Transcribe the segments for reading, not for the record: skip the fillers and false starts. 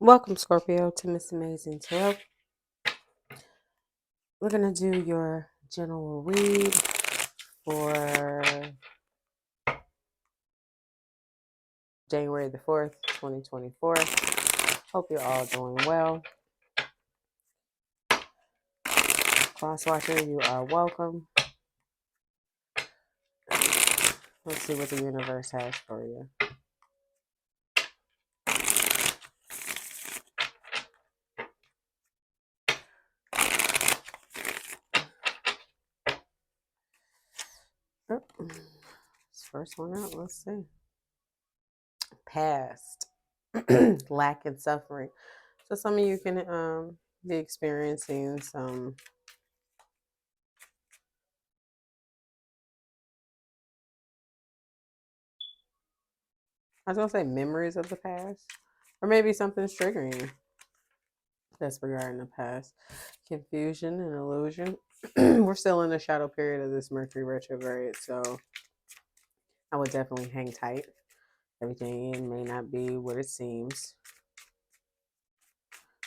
Welcome, Scorpio, to Miss Amazing Tarot. We're going to do your general read for January the 4th, 2024. Hope you're all doing well. Cross Watcher, you are welcome. Let's see what the universe has for you. Oh, this first one out, let's see. Past. Lack and suffering. So some of you can be experiencing some I was going to say memories of the past. Or maybe something's triggering you. That's regarding the past. Confusion and illusion. We're still in the shadow period of this Mercury retrograde, so I would definitely hang tight. Everything may not be what it seems.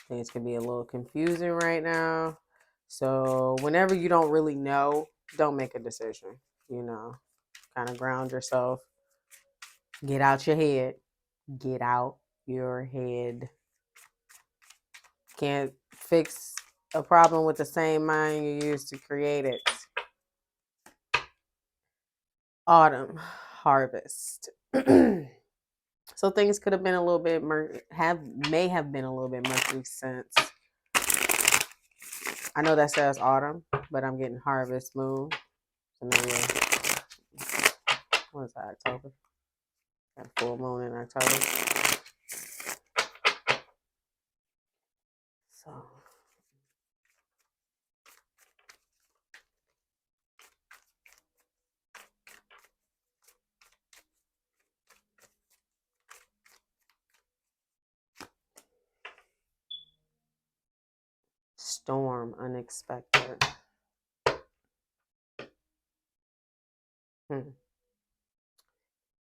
Things can be a little confusing right now. So whenever you don't really know, don't make a decision. Kind of ground yourself. Get out your head. Get out your head. Can't fix a problem with the same mind you used to create it. Autumn harvest. So things could have been a little bit may have been a little bit murky since I know that says autumn, but I'm getting harvest moon. So maybe what is that, October? Got full moon in October. So storm, unexpected.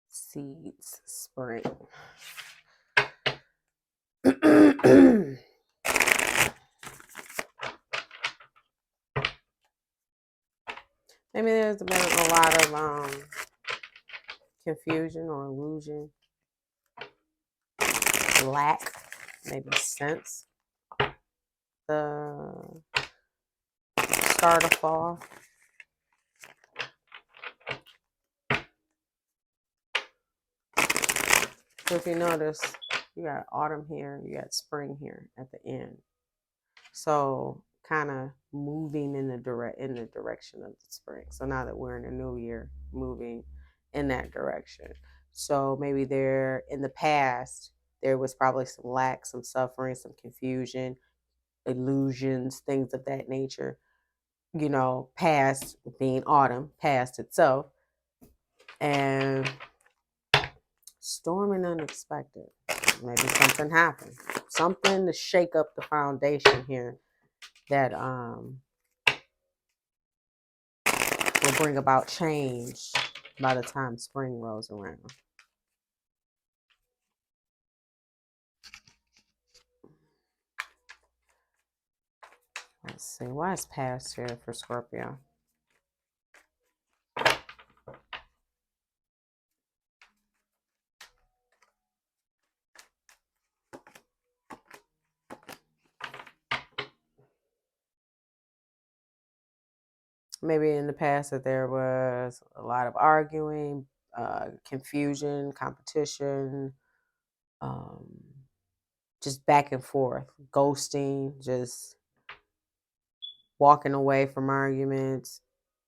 Seeds, spring. Maybe there's been a lot of confusion or illusion, lack, maybe sense. The start of fall. So if you notice, you got autumn here, you got spring here at the end. So kind of moving in the direction of the spring. So now that we're in a new year, moving in that direction. So maybe there in the past there was probably some lack, some suffering, some confusion, illusions, things of that nature. Past being autumn, past itself, and storm and unexpected. Maybe something happened, something to shake up the foundation here that will bring about change by the time spring rolls around. Let's see, why is past here for Scorpio? Maybe in the past that there was a lot of arguing, confusion, competition, just back and forth, ghosting, just walking away from arguments.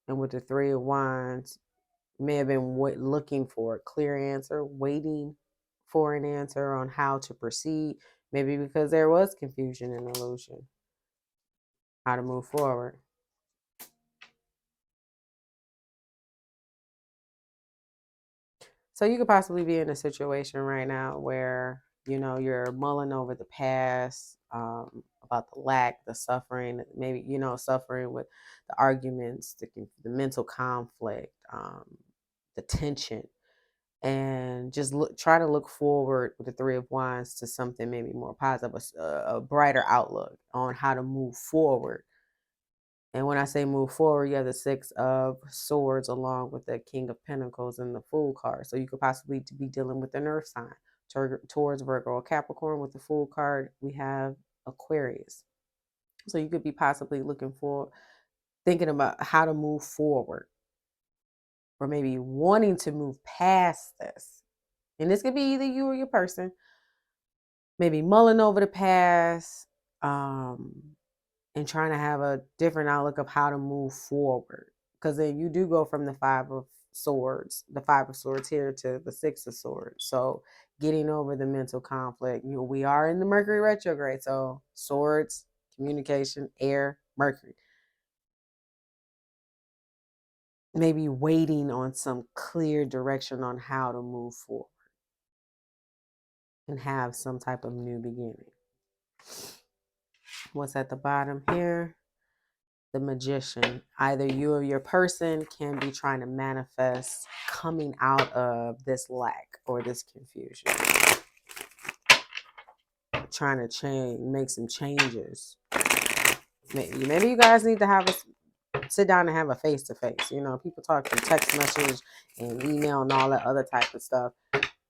And with the Three of Wands, may have been looking for a clear answer, waiting for an answer on how to proceed. Maybe because there was confusion and illusion, how to move forward. So you could possibly be in a situation right now where you're mulling over the past, about the lack, the suffering, maybe suffering with the arguments, the mental conflict, the tension, and just try to look forward with the Three of Wands to something maybe more positive, a brighter outlook on how to move forward. And when I say move forward, you have the Six of Swords along with the King of Pentacles and the Fool card. So you could possibly be dealing with the Earth sign towards Virgo or Capricorn. With the Fool card, we have Aquarius. So you could be possibly looking for, thinking about how to move forward, or maybe wanting to move past this. And this could be either you or your person. Maybe mulling over the past, and trying to have a different outlook of how to move forward. Because then you do go from the Five of Swords here to the Six of Swords. So getting over the mental conflict. We are in the Mercury retrograde. So swords, communication, air, Mercury. Maybe waiting on some clear direction on how to move forward and have some type of new beginning. What's at the bottom here? The Magician. Either you or your person can be trying to manifest coming out of this lack or this confusion. Trying to make some changes. Maybe you guys need to sit down and have a face-to-face. People talk through text message and email and all that other type of stuff.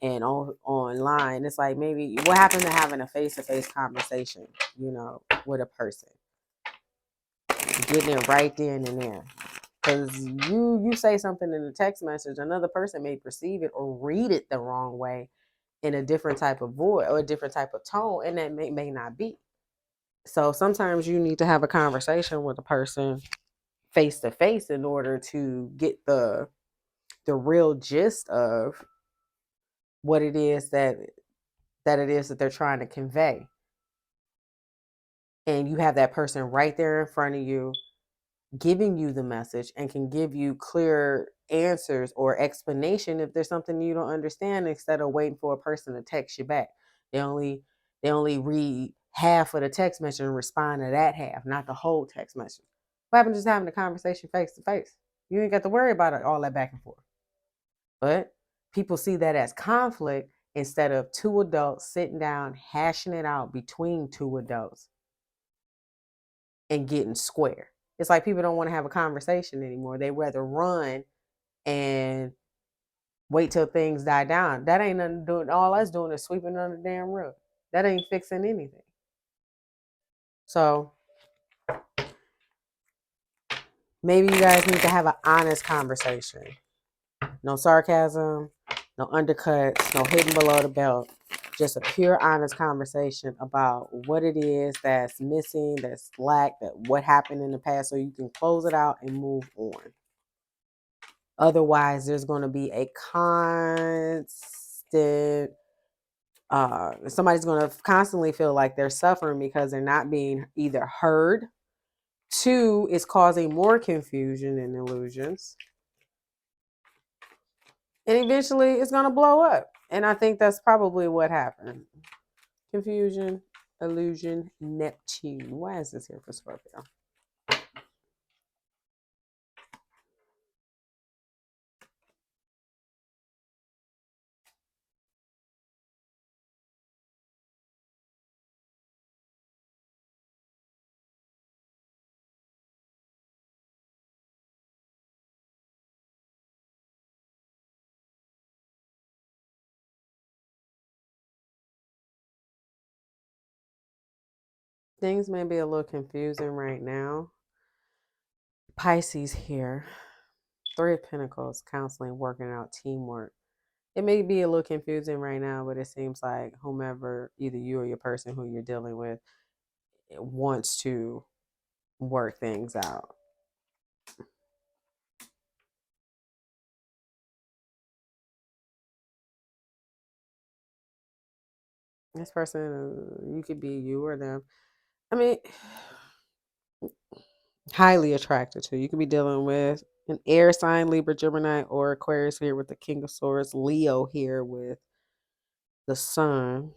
And online, it's like, maybe what happened to having a face-to-face conversation, with a person, getting it right then and there. Because you say something in a text message, another person may perceive it or read it the wrong way in a different type of voice or a different type of tone, and that may not be. So sometimes you need to have a conversation with a person face to face in order to get the real gist of what it is that they're trying to convey. And you have that person right there in front of you giving you the message and can give you clear answers or explanation if there's something you don't understand, instead of waiting for a person to text you back. They only read half of the text message and respond to that half, not the whole text message. What happened just having a conversation face to face? You ain't got to worry about all that back and forth. But people see that as conflict instead of two adults sitting down, hashing it out between two adults and getting square. It's like people don't want to have a conversation anymore. They rather run and wait till things die down. That ain't nothing doing. All that's doing is sweeping under the damn rug. That ain't fixing anything. So maybe you guys need to have an honest conversation. No sarcasm, no undercuts, no hitting below the belt. Just a pure, honest conversation about what it is that's missing, that's lacked, that what happened in the past, so you can close it out and move on. Otherwise, there's going to be a constant, somebody's going to constantly feel like they're suffering because they're not being either heard. Two, it's causing more confusion and illusions. And eventually it's going to blow up. And I think that's probably what happened. Confusion, illusion, Neptune. Why is this here for Scorpio? Things may be a little confusing right now. Pisces here. Three of Pentacles, counseling, working out, teamwork. It may be a little confusing right now, but it seems like whomever, either you or your person who you're dealing with, wants to work things out. This person, you could be you or them. I mean, highly attracted to. You could be dealing with an air sign, Libra, Gemini, or Aquarius here with the King of Swords, Leo here with the Sun.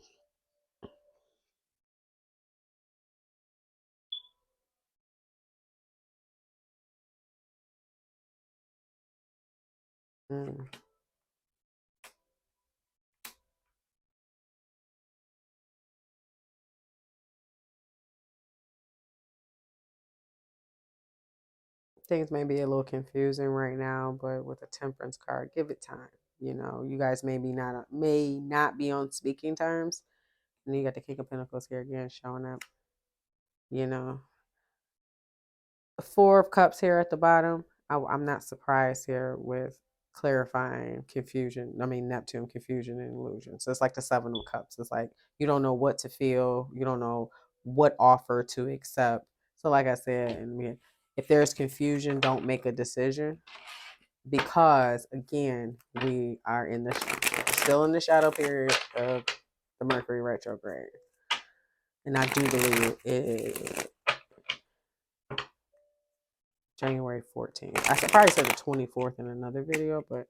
Mm. Things may be a little confusing right now, but with a temperance card, give it time. You guys may not be on speaking terms. And you got the King of Pentacles here again showing up. You know, the Four of Cups here at the bottom. I'm not surprised here with clarifying confusion. I mean, Neptune, confusion and illusion. So it's like the Seven of Cups. It's like you don't know what to feel. You don't know what offer to accept. So, like I said, and if there's confusion, don't make a decision because, again, we are still in the shadow period of the Mercury retrograde. And I do believe it January 14th. I should probably say the 24th in another video, but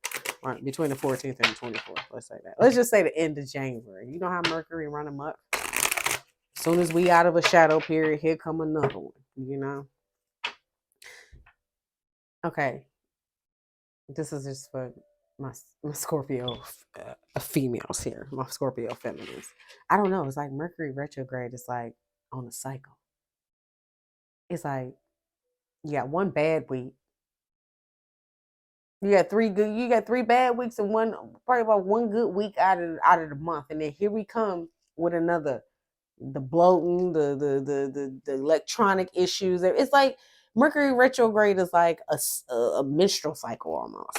between the 14th and the 24th, let's say that. Let's just say the end of January. You know how Mercury run amok? As soon as we out of a shadow period, here come another one, Okay. This is just for my Scorpio females here, my Scorpio feminines. I don't know. It's like Mercury retrograde is like on a cycle. It's like you got one bad week. You got three bad weeks and probably about one good week out of the month. And then here we come with another. The bloating, the electronic issues. It's like Mercury retrograde is like a menstrual cycle almost.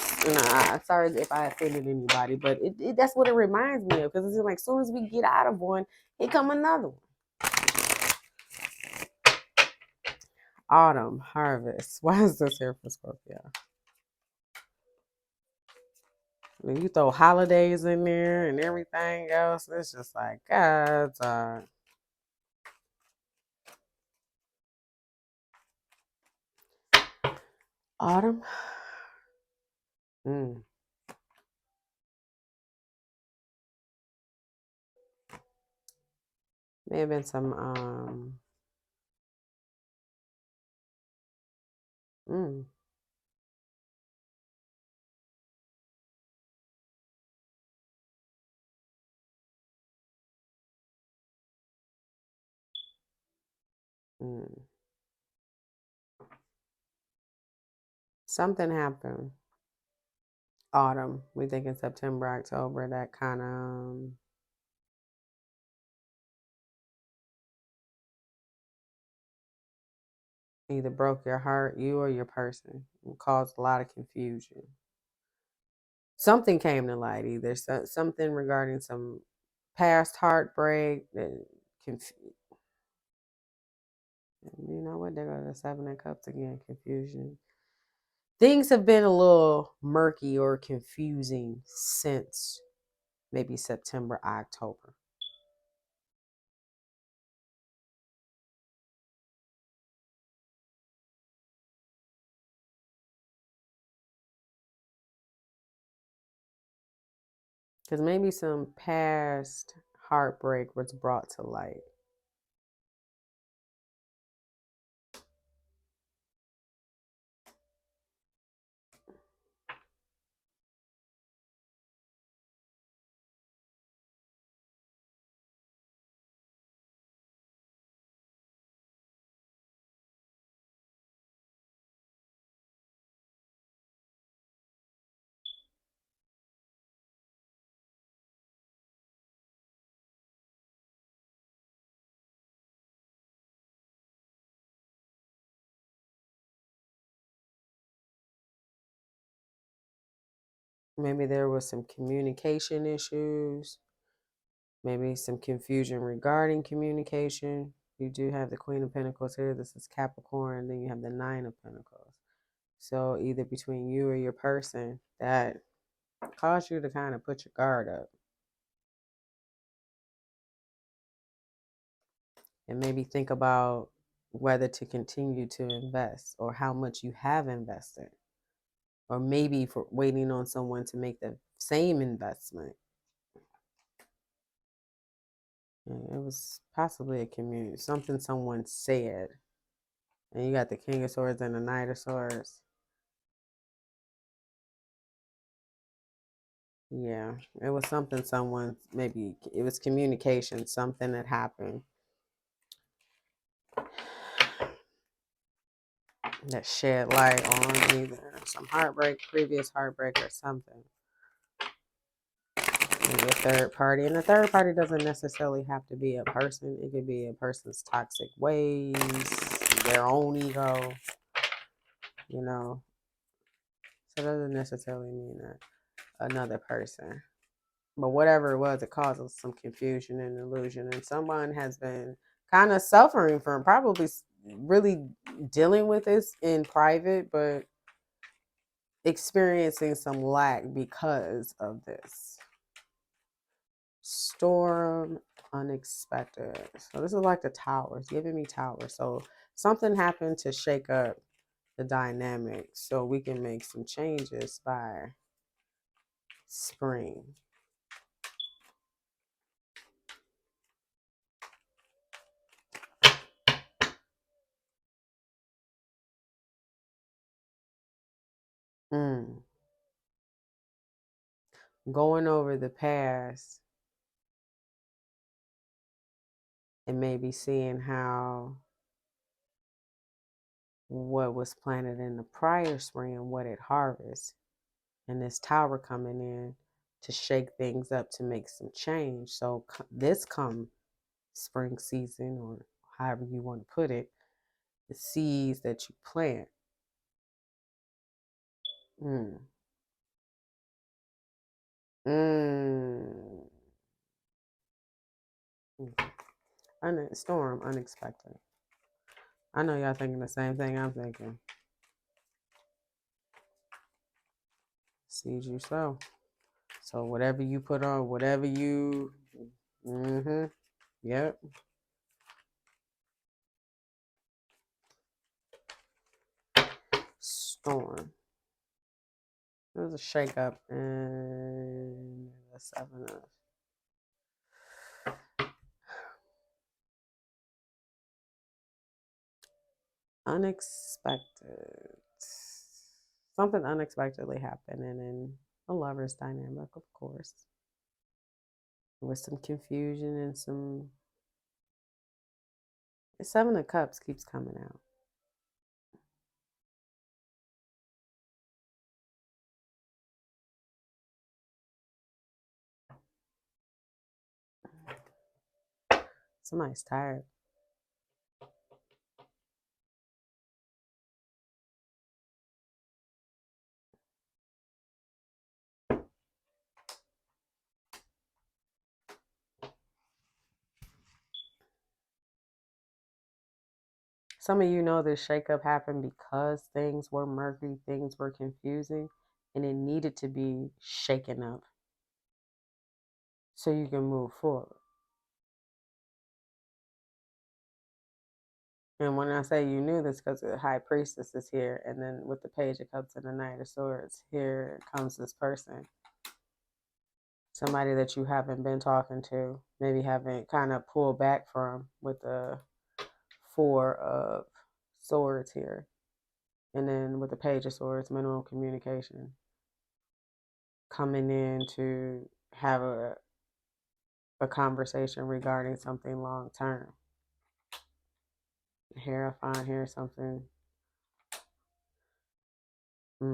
Sorry if I offended anybody, but that's what it reminds me of because it's like as soon as we get out of one, here come another one. Autumn, harvest. Why is this here for Scorpio? When you throw holidays in there and everything else, it's just like God's autumn. May have been some something happened. Autumn. We think in September, October, that kind of either broke your heart, you or your person, and caused a lot of confusion. Something came to light, either something regarding some past heartbreak. You know what? There go the Seven of Cups again. Confusion. Things have been a little murky or confusing since maybe September, October. Because maybe some past heartbreak was brought to light. Maybe there was some communication issues, maybe some confusion regarding communication. You do have the Queen of Pentacles here. This is Capricorn. Then you have the Nine of Pentacles. So either between you or your person that caused you to kind of put your guard up. And maybe think about whether to continue to invest or how much you have invested. Or maybe for waiting on someone to make the same investment. It was possibly a community, something someone said. And you got the King of Swords and the Knight of Swords. Yeah, it was something maybe it was communication, something that happened. that shed light on either some heartbreak, previous heartbreak, or something. Maybe a third party. And the third party doesn't necessarily have to be a person. It could be a person's toxic ways, their own ego, you know. So it doesn't necessarily mean that another person. But whatever it was, it causes some confusion and illusion. And someone has been kind of suffering from probably really dealing with this in private, but experiencing some lack because of this. Storm, unexpected. So this is like the towers, giving me towers. So something happened to shake up the dynamic so we can make some changes by spring. Mm. Going over the past and maybe seeing how what was planted in the prior spring, what it harvests, and this tower coming in to shake things up to make some change. So this come spring season, or however you want to put it, the seeds that you plant. Mm. Mm. Storm, unexpected. I know y'all thinking the same thing I'm thinking. Seeds you sow. So whatever you put on, whatever you, mm-hmm, yep. Storm. It was a shake up and the 7 of unexpected. Something unexpectedly happening in a lover's dynamic, of course, with some confusion and some. The 7 of Cups keeps coming out. Somebody's tired. Some of you know this shakeup happened because things were murky, things were confusing, and it needed to be shaken up so you can move forward. And when I say you knew this, because the High Priestess is here, and then with the Page of Cups and the Knight of Swords, here comes this person. Somebody that you haven't been talking to, maybe haven't kind of pulled back from with the Four of Swords here. And then with the Page of Swords, minimal communication. Coming in to have a conversation regarding something long term. Here I find here something. I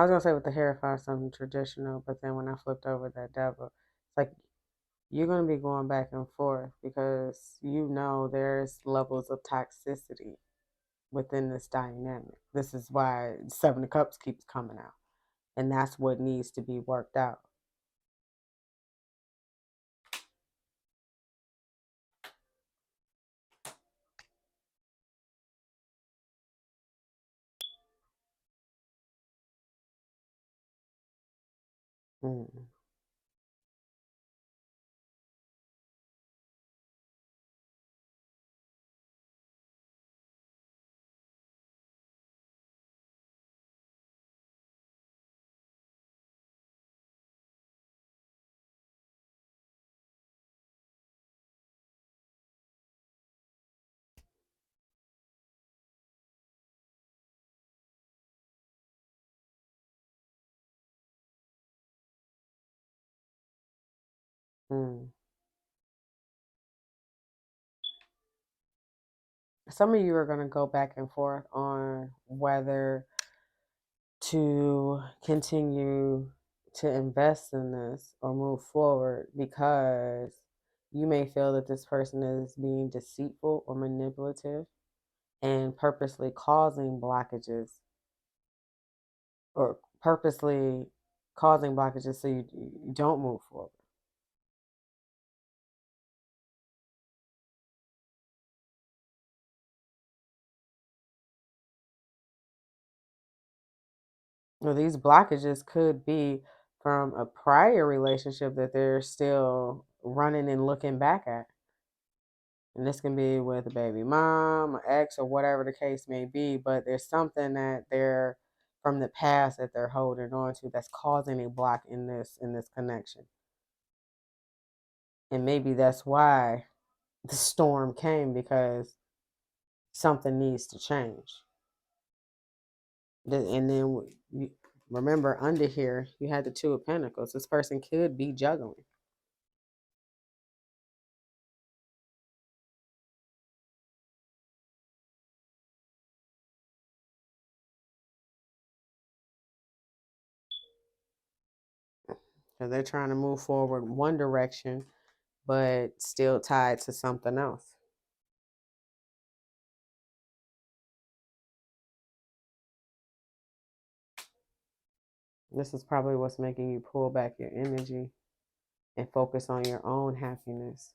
was gonna say with the hair, I find something traditional, but then when I flipped over that devil, it's like you're gonna be going back and forth because you know there's levels of toxicity within this dynamic. This is why 7 of Cups keeps coming out, and that's what needs to be worked out. Mm. Mm. Some of you are going to go back and forth on whether to continue to invest in this or move forward, because you may feel that this person is being deceitful or manipulative and purposely causing blockages, or purposely causing blockages so you don't move forward. Well, these blockages could be from a prior relationship that they're still running and looking back at. And this can be with a baby mom, or ex, or whatever the case may be, but there's something that they're from the past that they're holding on to that's causing a block in this connection. And maybe that's why the storm came, because something needs to change. And then you remember, under here you had the Two of Pentacles. This person could be juggling. So they're trying to move forward one direction, but still tied to something else. This is probably what's making you pull back your energy and focus on your own happiness.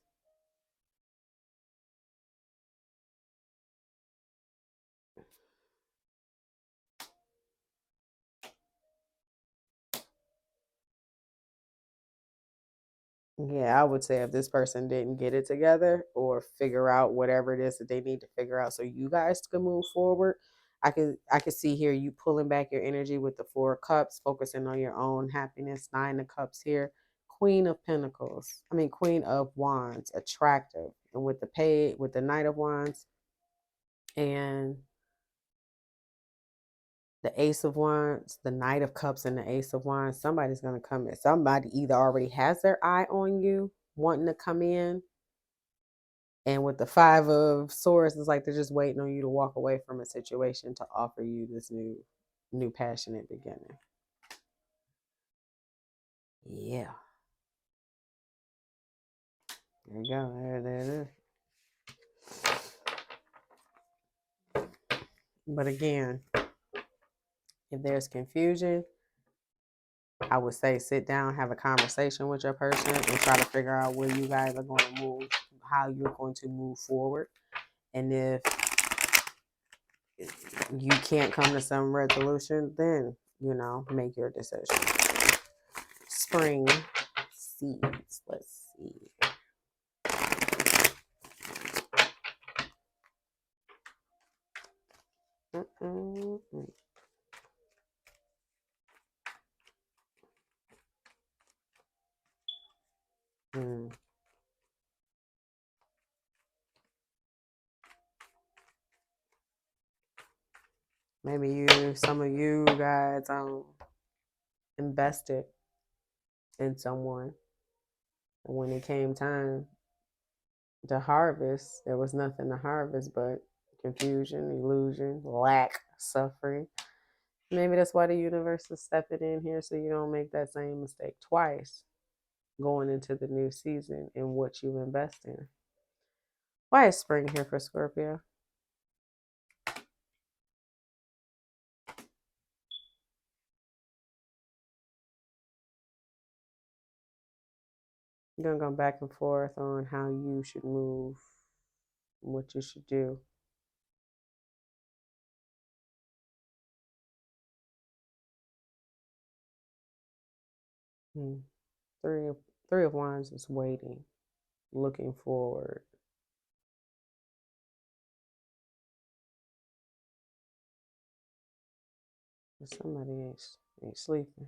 Yeah, I would say if this person didn't get it together or figure out whatever it is that they need to figure out so you guys can move forward, I could see here you pulling back your energy with the Four of Cups, focusing on your own happiness. Nine of Cups here, Queen of Pentacles. I mean Queen of Wands, attractive. And with the Knight of Wands and the Ace of Wands, the Knight of Cups, and the Ace of Wands, somebody's going to come in. Somebody either already has their eye on you, wanting to come in. And with the Five of Swords, it's like they're just waiting on you to walk away from a situation to offer you this new passionate beginning. Yeah. There you go. There it is. But again, if there's confusion, I would say sit down, have a conversation with your person, and try to figure out where you guys are going to move, how you're going to move forward. And if you can't come to some resolution, then, make your decision. Spring seeds. Let's see. Mm-mm-mm. Mm. Maybe some of you guys invested in someone, and when it came time to harvest, there was nothing to harvest but confusion, illusion, lack, suffering. Maybe that's why the universe is stepping in here, so you don't make that same mistake twice going into the new season in what you invest in. Why is spring here for Scorpio? You're gonna go back and forth on how you should move, what you should do. Hmm. Three of Wands is waiting, looking forward. Somebody ain't sleeping,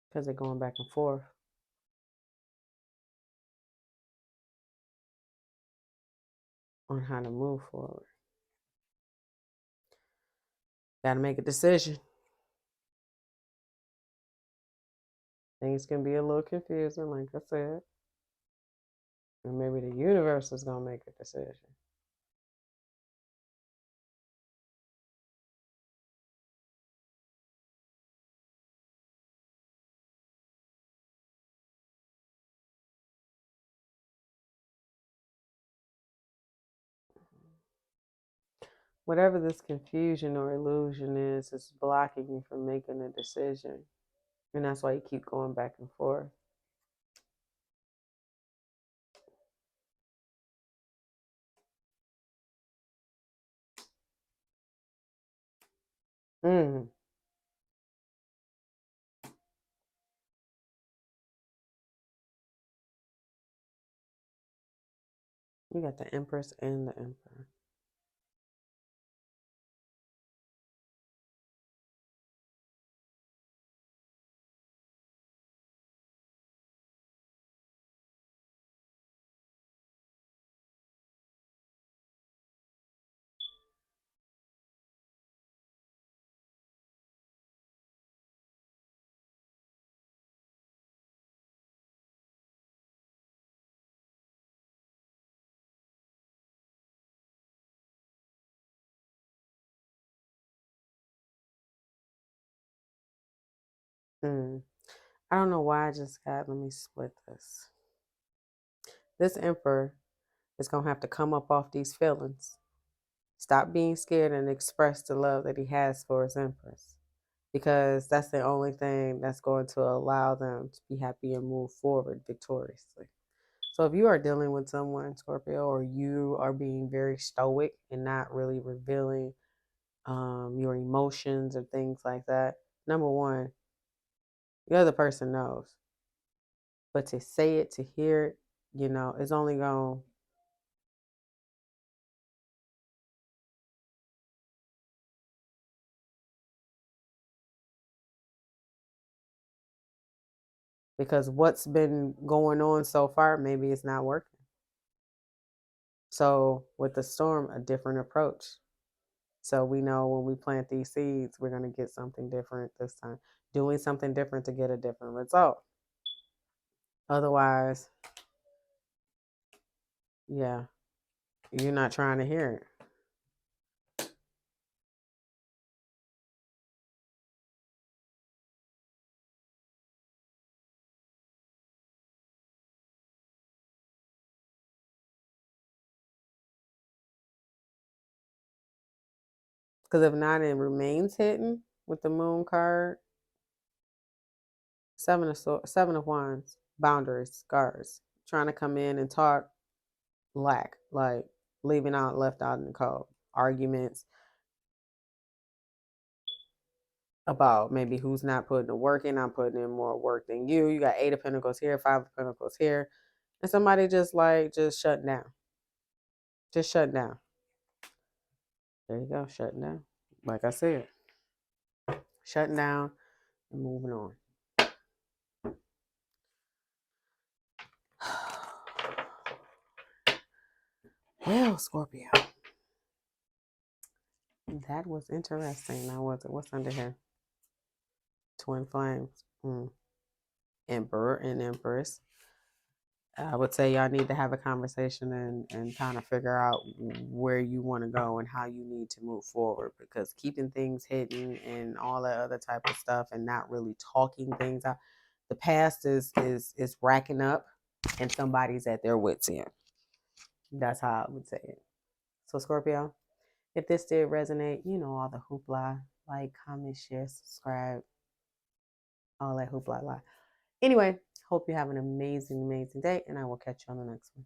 because they're going back and forth on how to move forward. Got to make a decision. Things can be a little confusing, like I said. And maybe the universe is going to make a decision. Whatever this confusion or illusion is blocking you from making a decision. And that's why you keep going back and forth. Mm. You got the Empress and the Emperor. Mm. I don't know why I just got, let me split this. This Emperor is going to have to come up off these feelings. Stop being scared and express the love that he has for his Empress. Because that's the only thing that's going to allow them to be happy and move forward victoriously. So if you are dealing with someone, Scorpio, or you are being very stoic and not really revealing your emotions or things like that, number one, the other person knows. But to say it, to hear it, it's only going to, because what's been going on so far, maybe it's not working. So with the storm, a different approach. So we know when we plant these seeds, we're going to get something different this time. Doing something different to get a different result. Otherwise, yeah, you're not trying to hear it. Because if not, it remains hidden with the moon card. Seven of wands, boundaries, scars, trying to come in and talk, lack, like leaving out, left out in the cold, arguments about maybe who's not putting the work in. I'm putting in more work than you. You got 8 of Pentacles here, 5 of Pentacles here, and somebody just shutting down, just shutting down. There you go, shutting down. Like I said, shutting down and moving on. Well, Scorpio, that was interesting. Now, what's under here? Twin flames. Emperor and Empress. I would say y'all need to have a conversation and kind of figure out where you want to go and how you need to move forward, because keeping things hidden and all that other type of stuff and not really talking things out, the past is racking up and somebody's at their wits end. That's how I would say it. So Scorpio, if this did resonate, all the hoopla, like, comment, share, subscribe, all that hoopla. Anyway, hope you have an amazing, amazing day, and I will catch you on the next one.